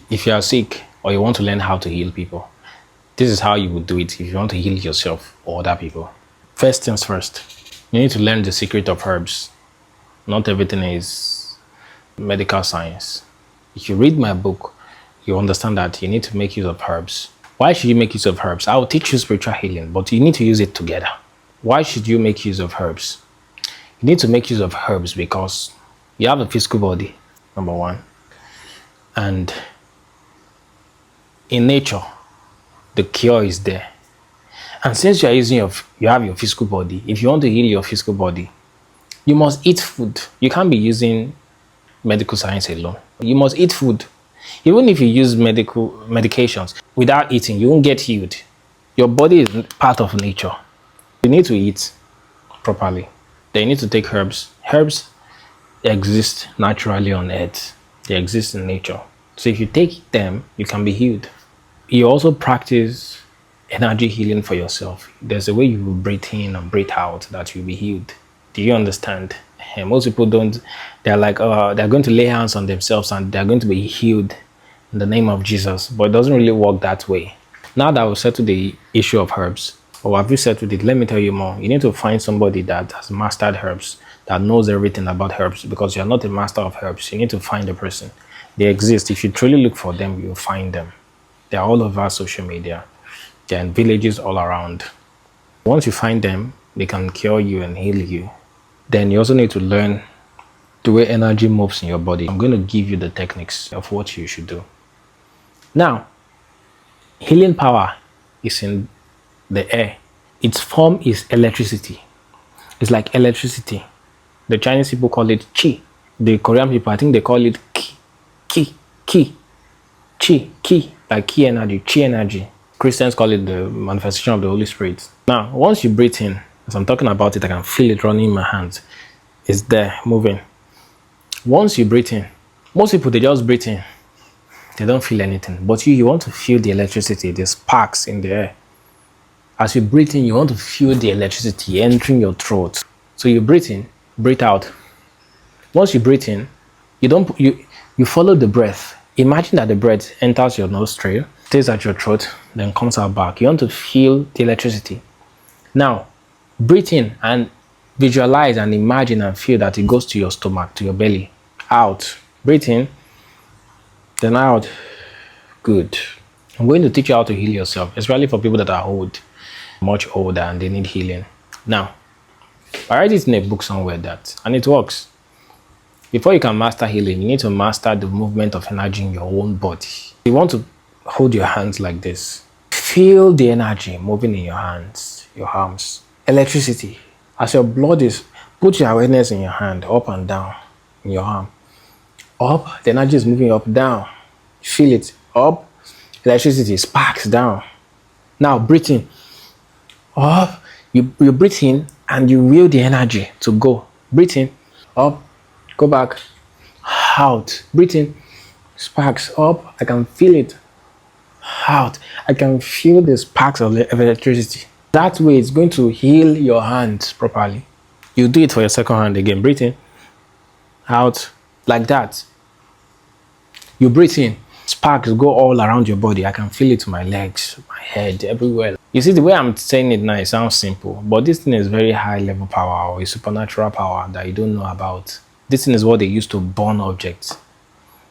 If you are sick or you want to learn how to heal people, this is how you would do it if you want to heal yourself or other people. First things first, you need to learn the secret of herbs. Not everything is medical science. If you read my book, you understand that you need to make use of herbs. Why should you make use of herbs? I will teach you spiritual healing, but you need to use it together. Why should you make use of herbs? You need to make use of herbs because you have a physical body, number one. And in nature, the cure is there. And since you have your physical body, if you want to heal your physical body, you must eat food. You can't be using medical science alone. You must eat food. Even if you use medications, without eating, you won't get healed. Your body is part of nature. You need to eat properly. Then you need to take herbs. Herbs exist naturally on earth. They exist in nature. So if you take them, you can be healed. You also practice energy healing for yourself. There's a way you will breathe in and breathe out that you'll be healed. Do you understand? And most people don't. They're like, they're going to lay hands on themselves and they're going to be healed in the name of Jesus. But it doesn't really work that way. Now that we've settled the issue of herbs, or have you settled it? Let me tell you more. You need to find somebody that has mastered herbs, that knows everything about herbs, because you're not a master of herbs. You need to find a person. They exist. If you truly look for them, you'll find them. They're all over social media. They're in villages all around. Once you find them, they can cure you and heal you. Then you also need to learn the way energy moves in your body. I'm going to give you the techniques of what you should do. Now, healing power is in the air. Its form is electricity. It's like electricity. The Chinese people call it qi. The Korean people, I think they call it qi, like qi energy, qi energy. Christians call it the manifestation of the Holy Spirit. Now, once you breathe in, as I'm talking about it, I can feel it running in my hands. It's there, moving. Once you breathe in, most people, they just breathe in. They don't feel anything. But you want to feel the electricity, the sparks in the air. As you breathe in, you want to feel the electricity entering your throat. So you breathe in, breathe out. Once you breathe in, you follow the breath. Imagine that the breath enters your nostril, stays at your throat, then comes out back. You want to feel the electricity. Now, breathe in and visualize and imagine and feel that it goes to your stomach, to your belly. Out. Breathe in, then out. Good. I'm going to teach you how to heal yourself, especially for people that are old, much older, and they need healing. Now, I read it in a book somewhere and it works. Before you can master healing, you need to master the movement of energy in your own body. You want to hold your hands like this. Feel the energy moving in your hands, your arms. Electricity. As your blood is, put your awareness in your hand, up and down, in your arm. Up, the energy is moving up, down. Feel it. Up, electricity, sparks, down. Now, breathe in. Up, you breathe in and you will the energy to go. Breathe in, up, go back, out. Breathe in, sparks, up, I can feel it. Out, I can feel the sparks of electricity. That way, it's going to heal your hands properly. You do it for your second hand again. Breathe in, out, like that. You breathe in, sparks go all around your body. I can feel it to my legs, my head, everywhere. You see, the way I'm saying it now, it sounds simple, but this thing is very high level power or a supernatural power that you don't know about. This thing is what they use to burn objects.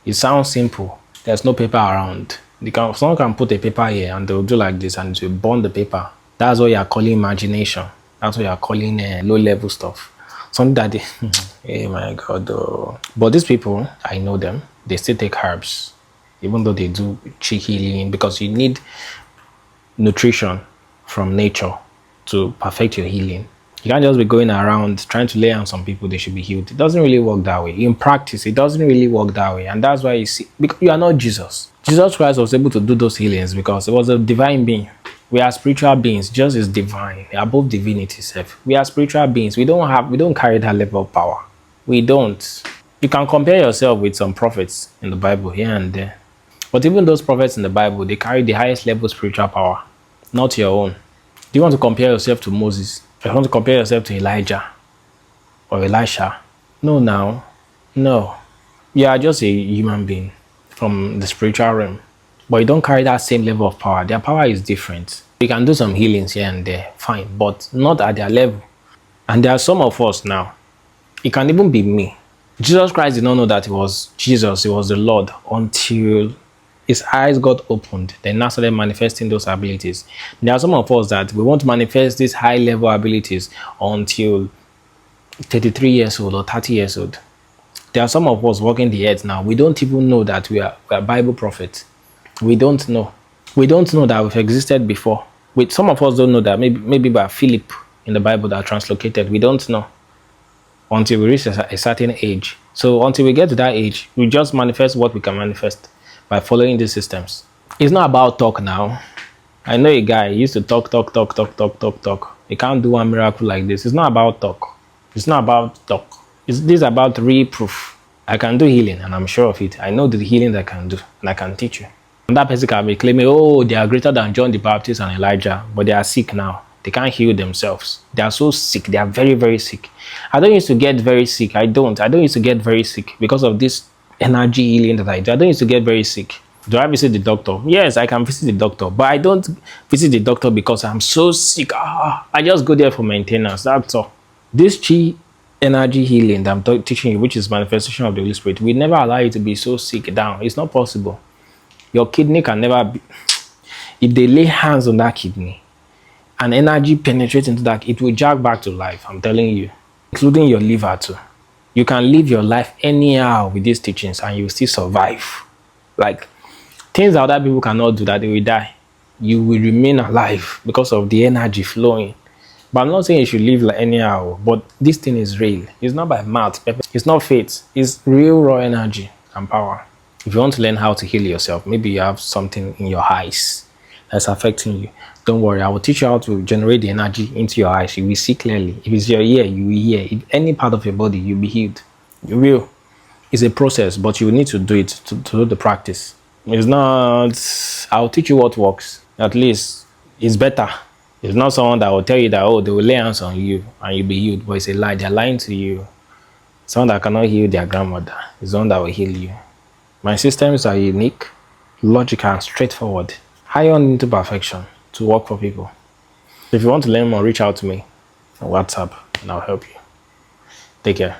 It sounds simple. There's no paper around. Someone can put a paper here and they'll do like this and it will burn the paper. That's what you're calling imagination. That's what you're calling low level stuff. Something that they, oh my God. Oh. But these people, I know them, they still take herbs, even though they do chi healing, because you need nutrition from nature to perfect your healing. You can't just be going around trying to lay on some people they should be healed. It doesn't really work that way. In practice, it doesn't really work that way. And that's why you see, because you are not Jesus. Jesus Christ was able to do those healings because he was a divine being. We are spiritual beings. Jesus is divine, above divinity itself. We are spiritual beings. We don't carry that level of power. We don't. You can compare yourself with some prophets in the Bible here and there. But even those prophets in the Bible, they carry the highest level of spiritual power, not your own. Do you want to compare yourself to Moses? Do you want to compare yourself to Elijah or Elisha? No, now. No. You are just a human being. from the spiritual realm, but you don't carry that same level of power. Their power is different. You can do some healings here and there, fine, but not at their level. And there are some of us now, it can even be me. Jesus Christ did not know that it was Jesus, it was the Lord, until his eyes got opened. Then now started manifesting those abilities. There are some of us that we want to manifest these high level abilities until 33 years old or 30 years old. There are some of us walking the earth now. We don't even know that we are Bible prophets. We don't know. We don't know that we've existed before. Some of us don't know that maybe by Philip in the Bible that translocated. We don't know until we reach a certain age. So until we get to that age, we just manifest what we can manifest by following these systems. It's not about talk now. I know a guy, he used to talk. He can't do one miracle like this. It's not about talk. It's not about talk. This is about real proof. I can do healing and I'm sure of it. I know the healing that I can do and I can teach you. And that person can be claiming, oh, they are greater than John the Baptist and Elijah, but they are sick now. They can't heal themselves. They are so sick. They are very, very sick. I don't used to get very sick. I don't used to get very sick because of this energy healing that I do. I don't used to get very sick. Do I visit the doctor? Yes, I can visit the doctor, but I don't visit the doctor because I'm so sick. I just go there for maintenance. That's all. This chi energy healing that I'm teaching you, which is manifestation of the Holy Spirit, will never allow you to be so sick down. It's not possible. Your kidney can never be. If they lay hands on that kidney and energy penetrates into that, it will jog back to life. I'm telling you, including your liver too. You can live your life anyhow with these teachings and you will still survive. Like things that other people cannot do, that they will die. You will remain alive because of the energy flowing. But I'm not saying you should live like anyhow, but this thing is real. It's not by mouth. It's not faith. It's real raw energy and power. If you want to learn how to heal yourself, maybe you have something in your eyes that's affecting you. Don't worry, I will teach you how to generate the energy into your eyes. You will see clearly. If it's your ear, you will hear. If any part of your body, you'll be healed. You will. It's a process, but you need to do it to do the practice. It's not, I'll teach you what works. At least it's better. It's not someone that will tell you that, oh, they will lay hands on you and you'll be healed. But it's a lie. They're lying to you. Someone that cannot heal their grandmother is the one that will heal you. My systems are unique, logical, and straightforward. High on into perfection to work for people. If you want to learn more, reach out to me on WhatsApp and I'll help you. Take care.